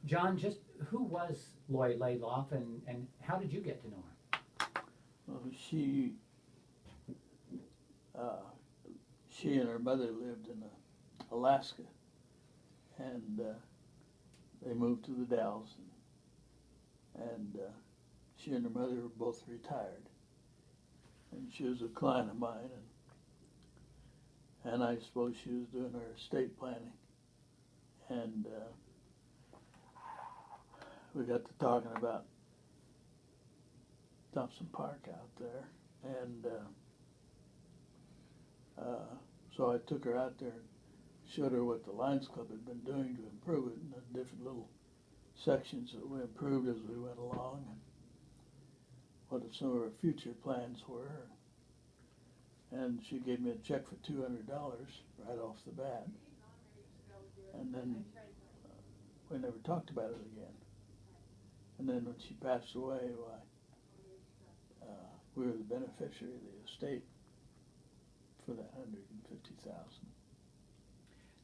John, just who was Lloyd Laidlaw, and how did you get to know her? Well, uh, she and her mother lived in Alaska, and they moved to the Dalles, and she and her mother were both retired, and she was a client of mine, and I suppose she was doing her estate planning, and we got to talking about Thompson Park out there, and so I took her out there and showed her what the Lions Club had been doing to improve it, and the different little sections that we improved as we went along, and what some of our future plans were. And she gave me a check for $200 right off the bat, and then we never talked about it again. And then when she passed away, we were the beneficiary of the estate for that $150,000.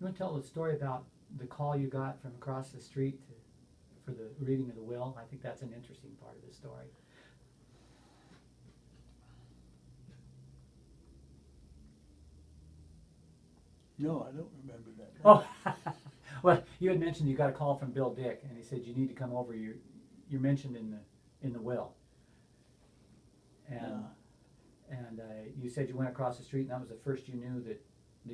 You want to tell the story about the call you got from across the street for the reading of the will? I think that's an interesting part of the story. No, I don't remember that. Oh, well, you had mentioned you got a call from Bill Dick, and he said you need to come over. You're mentioned in the will, and you said you went across the street, and that was the first you knew that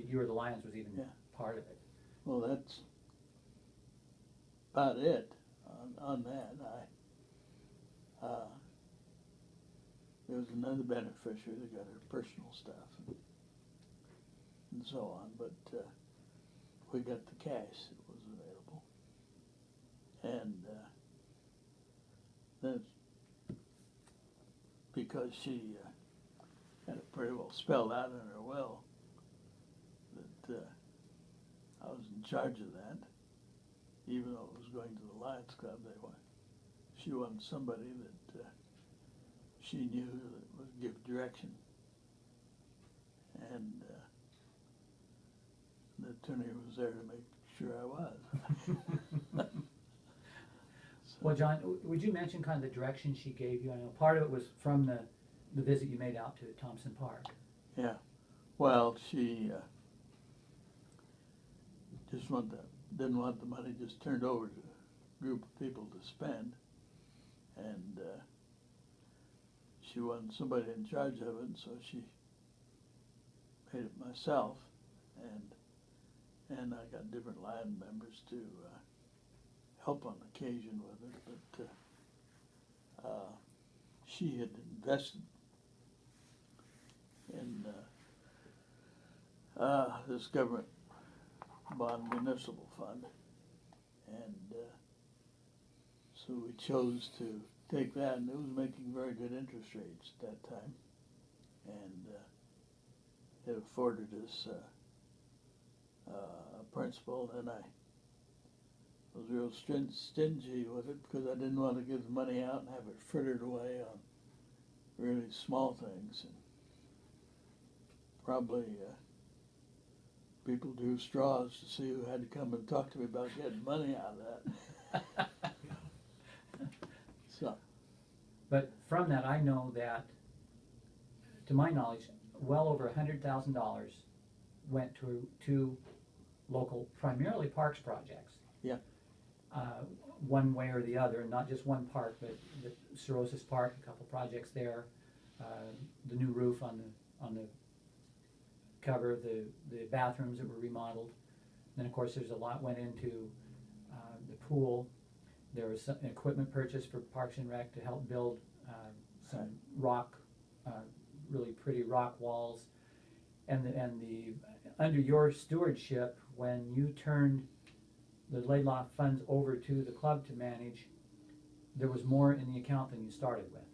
you or the Lions was even part of it. Well, that's about it on that. There was another beneficiary that got her personal stuff and so on, but we got the cash that was available, and that's because she had it pretty well spelled out in her will that I was in charge of that, even though it was going to the Lions Club. She wanted somebody that she knew that would give direction, and the attorney was there to make sure I was. Well, John, would you mention kind of the direction she gave you? I know part of it was from the visit you made out to Thompson Park. Yeah. Well, she just didn't want the money just turned over to a group of people to spend, and she wanted somebody in charge of it, so she made it myself, and I got different line members to help on occasion with it, but she had invested in this government bond municipal fund, and so we chose to take that, and it was making very good interest rates at that time, and it afforded us a principal, and I was real stingy with it because I didn't want to give the money out and have it frittered away on really small things, and probably people drew straws to see who had to come and talk to me about getting money out of that. So, but from that, I know that, to my knowledge, well over $100,000 went to two local, primarily parks projects. yeah. One way or the other, and not just one park, but the Cirrhosis Park, a couple projects there, the new roof on the cover, the bathrooms that were remodeled. Then of course there's a lot went into the pool. There was some equipment purchase for Parks and Rec to help build some rock, really pretty rock walls, and the under your stewardship, when you turned the Laidlaw funds over to the club to manage, there was more in the account than you started with.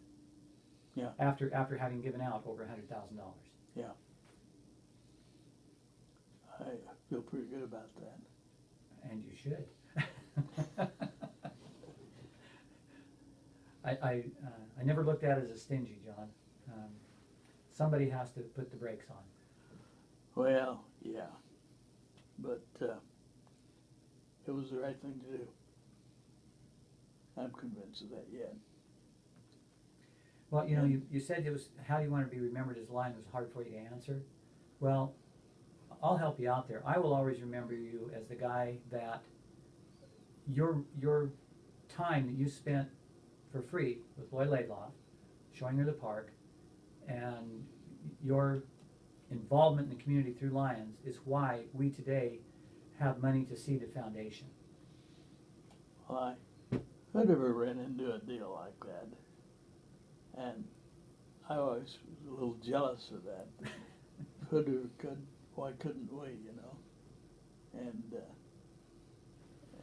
Yeah. After having given out over $100,000. Yeah. I feel pretty good about that. And you should. I never looked at it as a stingy, John. Somebody has to put the brakes on. Well, yeah, but it was the right thing to do. I'm convinced of that yet. Well, you said it was, how do you want to be remembered as a lion, was hard for you to answer. Well, I'll help you out there. I will always remember you as the guy that your time that you spent for free with Lloyd Laidlaw, showing her the park, and your involvement in the community through Lions is why we today have money to seed a foundation. Well, I never ran into a deal like that, and I always was a little jealous of that. Why couldn't we,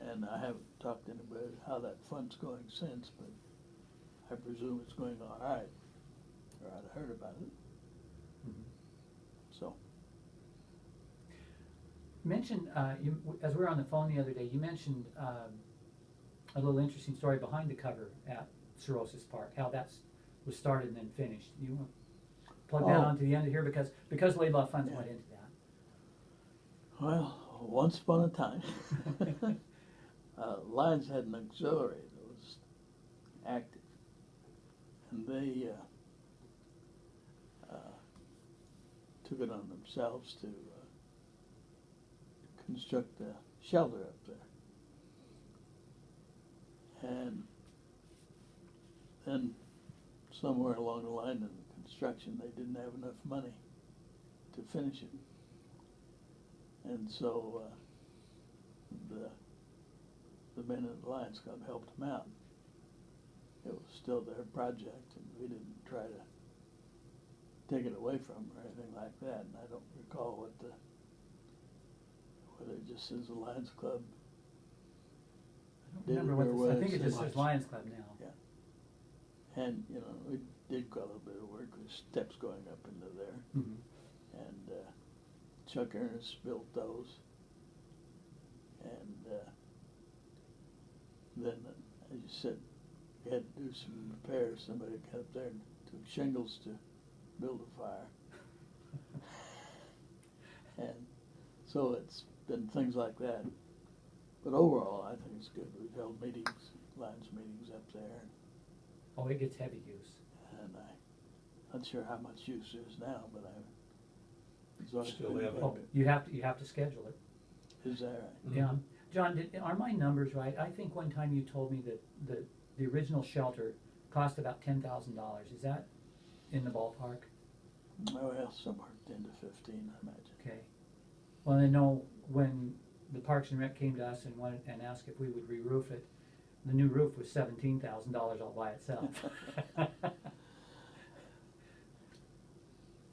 And I haven't talked to anybody how that fund's going since, but I presume it's going all right, or I'd have heard about it. Mm-hmm. So. Mentioned, as we were on the phone the other day, you mentioned a little interesting story behind the cover at Cirrhosis Park, how that was started and then finished. You want to plug that on to the end of here, because Laidlaw funds went into that. Well, once upon a time, Lions had an auxiliary that was active, and they took it on themselves to construct a shelter up there. And then somewhere along the line in the construction, they didn't have enough money to finish it. And so the men at the Lions Club helped them out. It was still their project, and we didn't try to take it away from them or anything like that. And I don't recall whether it just says the Lions Club. I don't remember what this, I think it just says Lions Club now. Yeah. And, we did quite a little bit of work with steps going up into there. Mm-hmm. And Chuck Ernest built those. And then, as you said, we had to do some repairs. Somebody got up there and took shingles to build a fire. And so it's been things like that. But overall, I think it's good. We've held meetings, Lions meetings up there. Oh, it gets heavy use. And I'm not sure how much use there is now, but Still have it. Oh, you have to schedule it. Is that right? Mm-hmm. Yeah. John, are my numbers right? I think one time you told me that the original shelter cost about $10,000. Is that in the ballpark? Oh, well, somewhere 10 to 15, I imagine. Okay. Well, I know when the Parks and Rec came to us and asked if we would re-roof it, the new roof was $17,000 all by itself.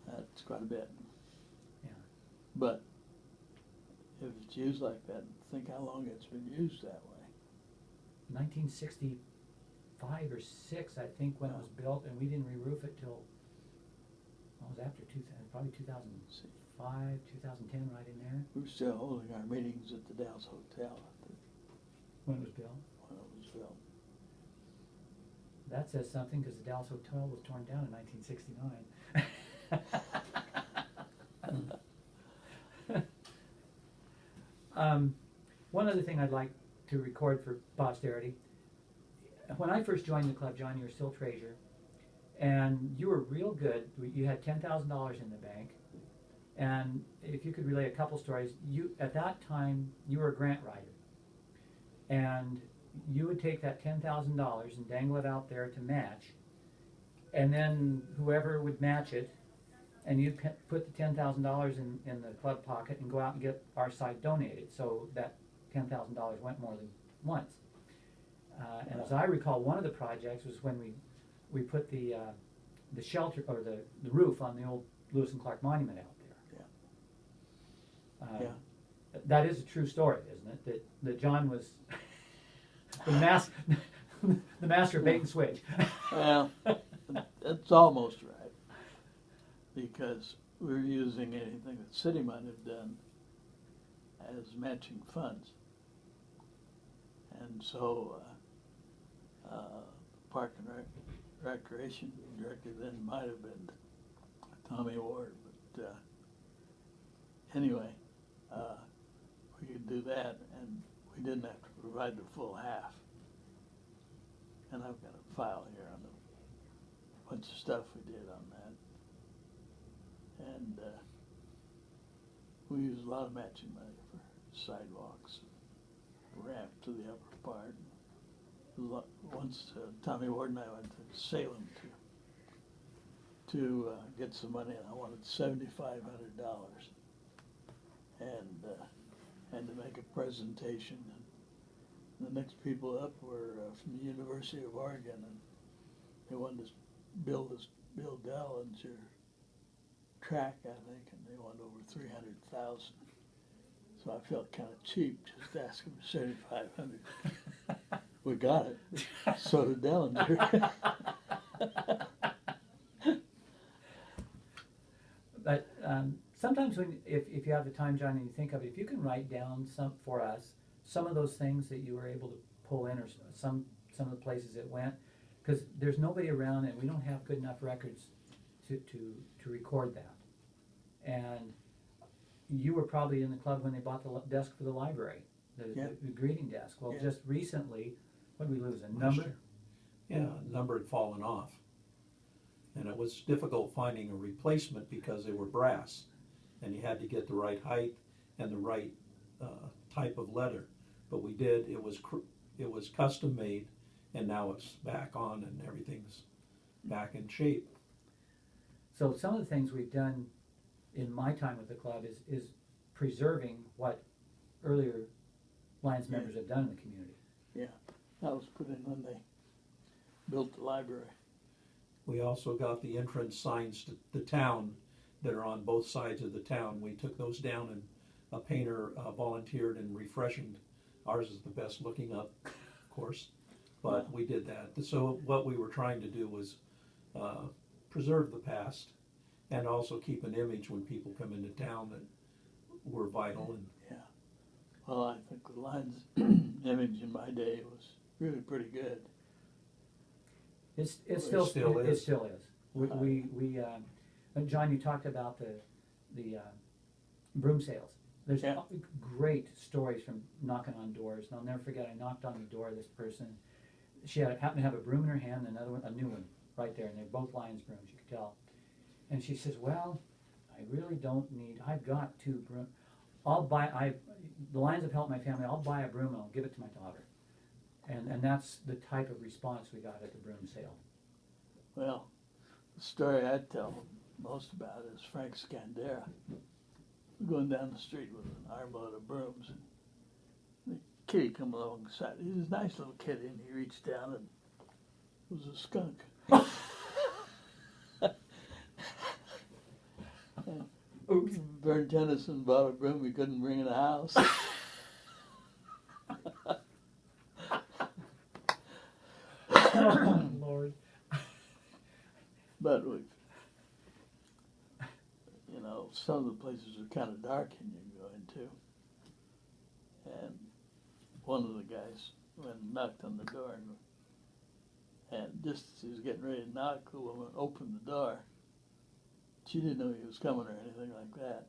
That's quite a bit. Yeah. But if it's used like that, think how long it's been used that way. 1965 or 6, I think, when it was built, and we didn't re-roof it till, well, it was after 2000, probably 2005, 2010, right in there. We were still holding our meetings at the Dalles Hotel When it was built. when it was built. That says something, because the Dallas Hotel was torn down in 1969. One other thing I'd like to record for posterity. When I first joined the club, John, you were still treasurer, and you were real good. You had $10,000 in the bank, and if you could relay a couple stories, at that time you were a grant writer, and you would take that $10,000 and dangle it out there to match, and then whoever would match it, and you'd put the $10,000 in the club pocket and go out and get our side donated, so that $10,000 went more than once. And as I recall, one of the projects was when we put the shelter, or the roof on the old Lewis and Clark Monument out there. Yeah. That is a true story, isn't it? That John was the master of bait and switch. Well, that's almost right, because we were using anything that the city might have done as matching funds. And so Park and Recreation Director then might have been Tommy Ward, but anyway, we could do that, and we didn't have to provide the full half. and I've got a file here on a bunch of stuff we did on that. And we used a lot of matching money for sidewalks, ramp to the upper part. Once Tommy Ward and I went to Salem to get some money, and I wanted $7,500, and to make a presentation. And the next people up were from the University of Oregon, and they wanted to build Dellinger track, I think, and they wanted over 300,000. So I felt kind of cheap just asking for 7,500. We got it. So did Dellinger. But sometimes if you have the time, John, and you think of it, if you can write down for us some of those things that you were able to pull in, or some of the places it went, because there's nobody around and we don't have good enough records to record that. And you were probably in the club when they bought the desk for the library, the greeting desk. Well, just recently, what did we lose, a number? Yeah, a number had fallen off. And it was difficult finding a replacement because they were brass, and you had to get the right height and the right type of leather. But we did. It was custom made, and now it's back on, and everything's back in shape. So some of the things we've done in my time with the club is preserving what earlier Lions members have done in the community. Yeah, that was put in when they built the library. We also got the entrance signs to the town that are on both sides of the town. We took those down, and a painter volunteered in refreshing. Ours is the best looking up, of course, but we did that. So what we were trying to do was preserve the past and also keep an image when people come into town that were vital. And yeah, well, I think the Lions image in my day was really pretty good. It still is. John, you talked about the broom sales. There's great stories from knocking on doors. And I'll never forget, I knocked on the door of this person. She happened to have a broom in her hand, and another one, a new one, right there, and they're both Lions brooms, you could tell. And she says, "Well, I really don't need. I've got 2 brooms. The Lions have helped my family. I'll buy a broom and I'll give it to my daughter." And that's the type of response we got at the broom sale. Well, the story I'd tell most about is Frank Scandera going down the street with an armload of brooms, and the kitty come alongside. He's a nice little kitty, and he reached down, and it was a skunk. Oops. Vern Tennyson bought a broom he couldn't bring in the house. Oh, Lord. But we've, some of the places are kind of dark and you can go into. And one of the guys went and knocked on the door, and just as he was getting ready to knock, the woman opened the door. She didn't know he was coming or anything like that.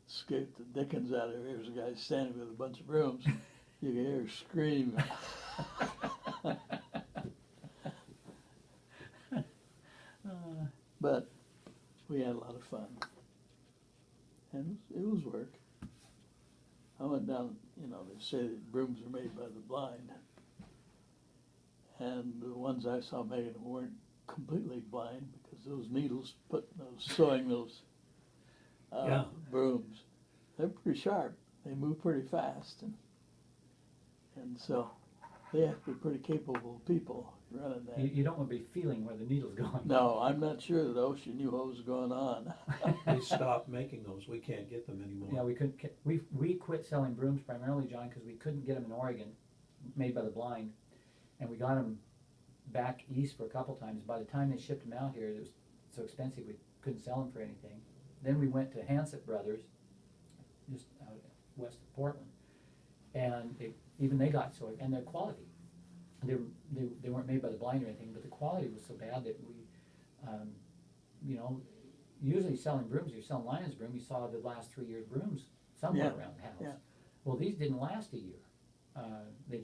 Scared the dickens out of her. Here's a guy standing with a bunch of brooms. You can hear her scream. But we had a lot of fun. And it was work. I went down, they say that brooms are made by the blind. And the ones I saw making them weren't completely blind, because those needles sewing those brooms, they're pretty sharp. They move pretty fast. And so they have to be pretty capable people running that. You don't want to be feeling where the needle's going. No, I'm not sure that OSHA knew what was going on. they stopped making those. We can't get them anymore. Yeah, we couldn't. We quit selling brooms primarily, John, because we couldn't get them in Oregon, made by the blind, and we got them back east for a couple times. By the time they shipped them out here, it was so expensive we couldn't sell them for anything. Then we went to Hansett Brothers, just out west of Portland, and even they got soy, and their quality. They weren't made by the blind or anything, but the quality was so bad that we, usually selling brooms, you're selling Lions broom, you saw the last 3 years brooms somewhere around the house. Yeah. Well, these didn't last a year.